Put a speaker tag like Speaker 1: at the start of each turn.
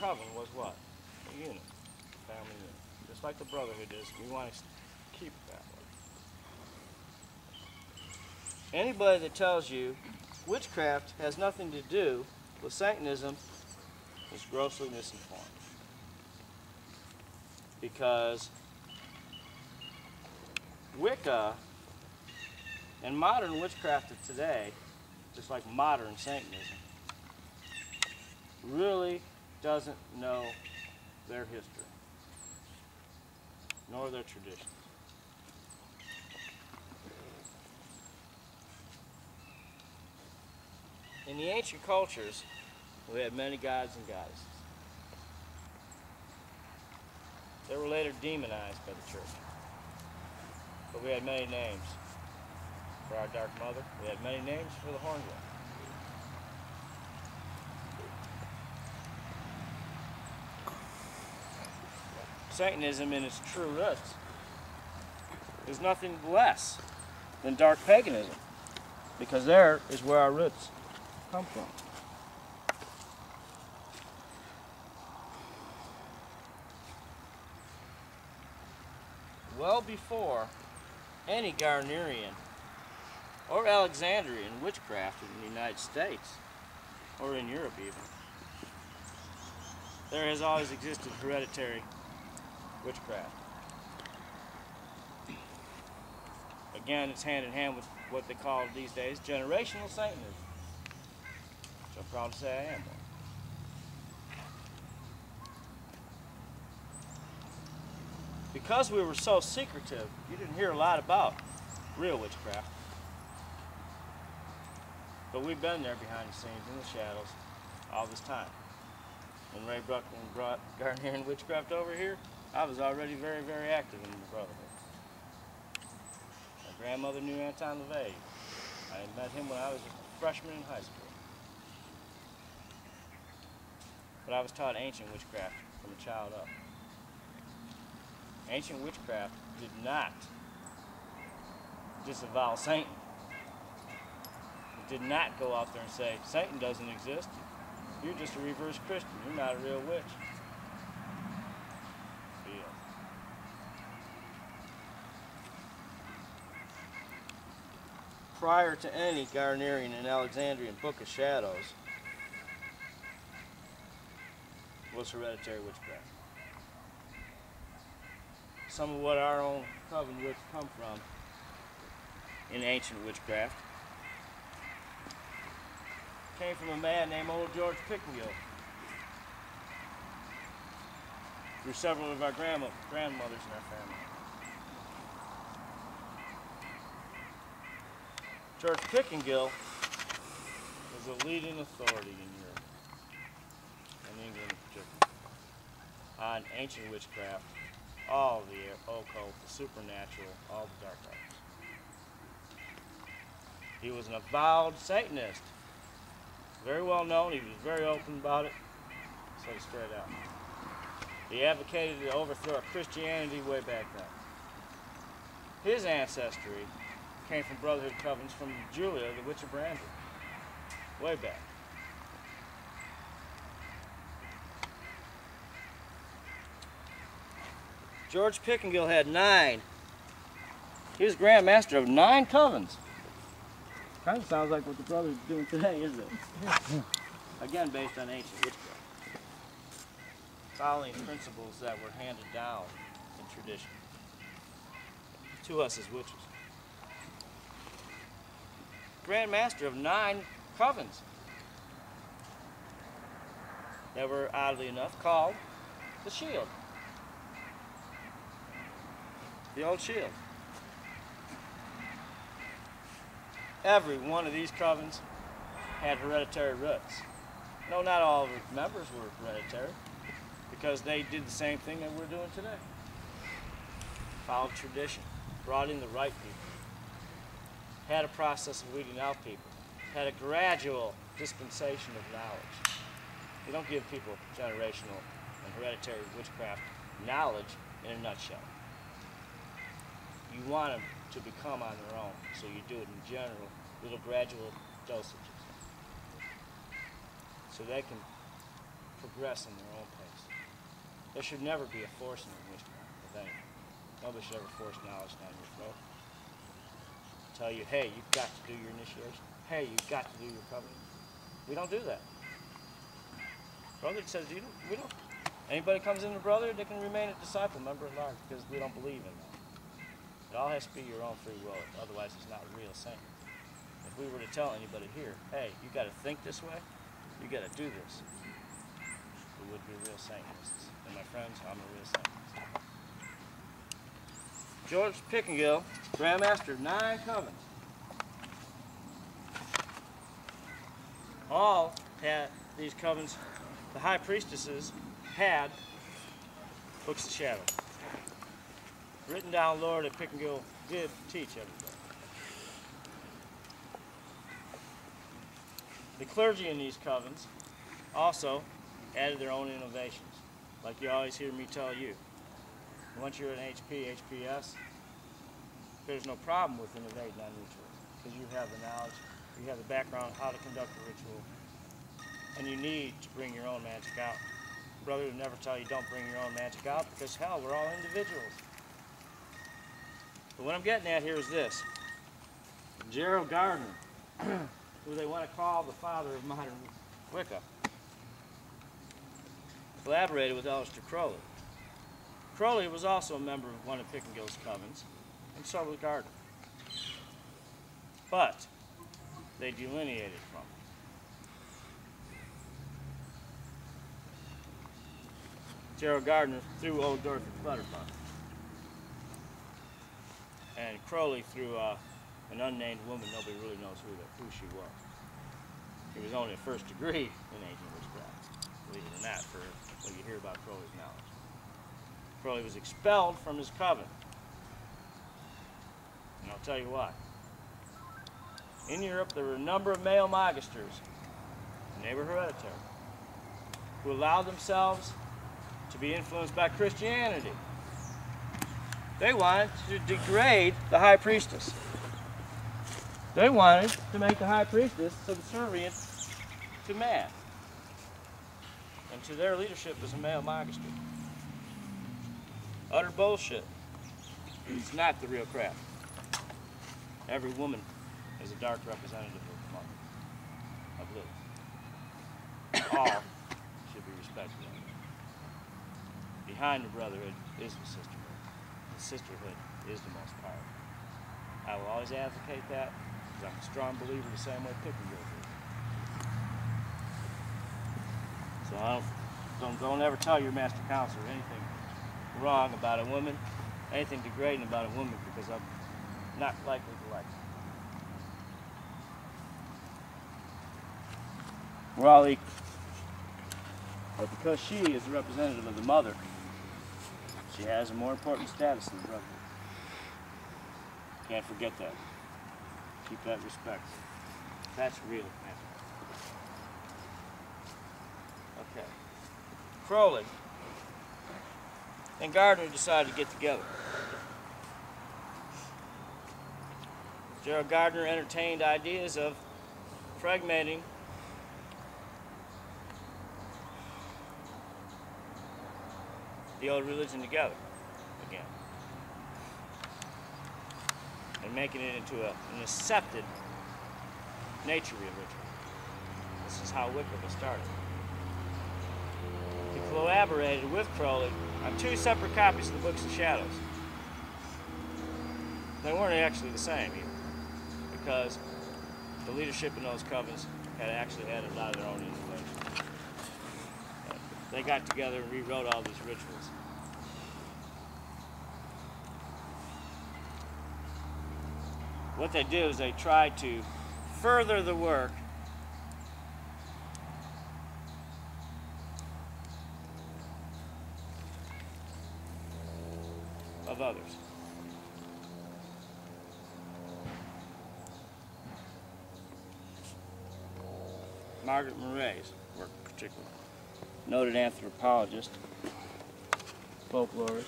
Speaker 1: coven was what? A unit, a family unit. Just like the Brotherhood is, we want to keep it that way. Anybody that tells you witchcraft has nothing to do with Satanism is grossly misinformed. Because Wicca and modern witchcraft of today, just like modern Satanism, really doesn't know their history, nor their tradition. In the ancient cultures, we had many gods and goddesses. They were later demonized by the church. But we had many names for our Dark Mother. We had many names for the Hornbill. Satanism in its true roots is nothing less than dark paganism, because there is where our roots come from. Well before any Garnerian or Alexandrian witchcraft in the United States, or in Europe even, there has always existed hereditary witchcraft. Again, it's hand in hand with what they call these days generational Satanism, which I'm proud to say I am one. Because we were so secretive, you didn't hear a lot about real witchcraft. But we've been there behind the scenes, in the shadows, all this time. When Ray Bruckman brought Garnerian witchcraft over here, I was already very, very active in the Brotherhood. My grandmother knew Anton LaVey. I had met him when I was a freshman in high school. But I was taught ancient witchcraft from a child up. Ancient witchcraft did not disavow Satan. It did not go out there and say, Satan doesn't exist. You're just a reverse Christian. You're not a real witch. Prior to any Garnerian and Alexandrian Book of Shadows was hereditary witchcraft. Some of what our own coven witch come from in ancient witchcraft came from a man named old George Pickengill. Through several of our grandmothers in our family. George Pickengill was a leading authority in Europe, and England in particular, on ancient witchcraft, all the occult, the supernatural, all the dark arts. He was an avowed Satanist, very well known. He was very open about it, so he straight out. He advocated the overthrow of Christianity way back then. His ancestry came from Brotherhood covens from Julia, the Witch of Brandon, way back. George Pickengill had 9. He was Grand Master of 9 covens. Kind of sounds like what the brothers are doing today, isn't it? Again, based on ancient witchcraft. Following principles that were handed down in tradition to us as witches. Grand Master of 9 covens that were, oddly enough, called the Shield. The old Shield. Every one of these covens had hereditary roots. No, not all of the members were hereditary, because they did the same thing that we're doing today. Followed tradition, brought in the right people, had a process of weeding out people, had a gradual dispensation of knowledge. You don't give people generational and hereditary witchcraft knowledge in a nutshell. You want them to become on their own, so you do it in general, little gradual dosages. So they can progress in their own pace. There should never be a forcing of witchcraft of anything. Nobody should ever force knowledge down your throat. Tell you, hey, you've got to do your initiation. Hey, you've got to do your covenant. We don't do that. Brotherhood says, we don't. Anybody comes into Brotherhood, they can remain a disciple, member at large, because we don't believe in that. It all has to be your own free will. Otherwise, it's not a real saint. If we were to tell anybody here, hey, you got to think this way, you got to do this, we would be a real saint. And my friends, I'm a real saint. George Pickengill, Grand Master of 9 covens. All had these covens, the high priestesses had books of shadow. Written down lore that Pickengill did teach everybody. The clergy in these covens also added their own innovations, like you always hear me tell you. Once you're an HP, HPS, there's no problem with innovating on rituals, because you have the knowledge, you have the background how to conduct a ritual, and you need to bring your own magic out. Brother would never tell you don't bring your own magic out, because hell, we're all individuals. But what I'm getting at here is this. Gerald Gardner, who they want to call the father of modern Wicca, collaborated with Aleister Crowley. Crowley was also a member of one of Pickengill's covens, and so was Gardner. But they delineated from it. Gerald Gardner threw old Dorothy Clutterbuck, and Crowley threw an unnamed woman. Nobody really knows who she was. It was only a first degree in ancient witchcraft, believe it or not, for what you hear about Crowley's knowledge. Crowley was expelled from his coven, and I'll tell you why. In Europe, there were a number of male magisters, and they were hereditary, who allowed themselves to be influenced by Christianity. They wanted to degrade the high priestess. They wanted to make the high priestess subservient to man and to their leadership as a male magister. Utter bullshit. It's not the real crap. Every woman is a dark representative of Lilith. All should be respected. Behind the brotherhood is the sisterhood. The sisterhood is the most powerful. I will always advocate that, because I'm a strong believer the same way Pickengill did. So don't ever tell your master counselor anything wrong about a woman, anything degrading about a woman, because I'm not likely to like it. We're all equal. But because she is the representative of the mother, she has a more important status than the brother. Can't forget that. Keep that respect. That's real magic. Okay. Crowley and Gardner decided to get together. Gerald Gardner entertained ideas of fragmenting the old religion together again and making it into an accepted nature ritual. This is how Wicca was started. He collaborated with Crowley on 2 separate copies of the Books of Shadows. They weren't actually the same either, because the leadership in those covens had actually had a lot of their own information. They got together and rewrote all these rituals. What they did is they tried to further the work of others. Margaret Murray's work in particular. Noted anthropologist, folklorist,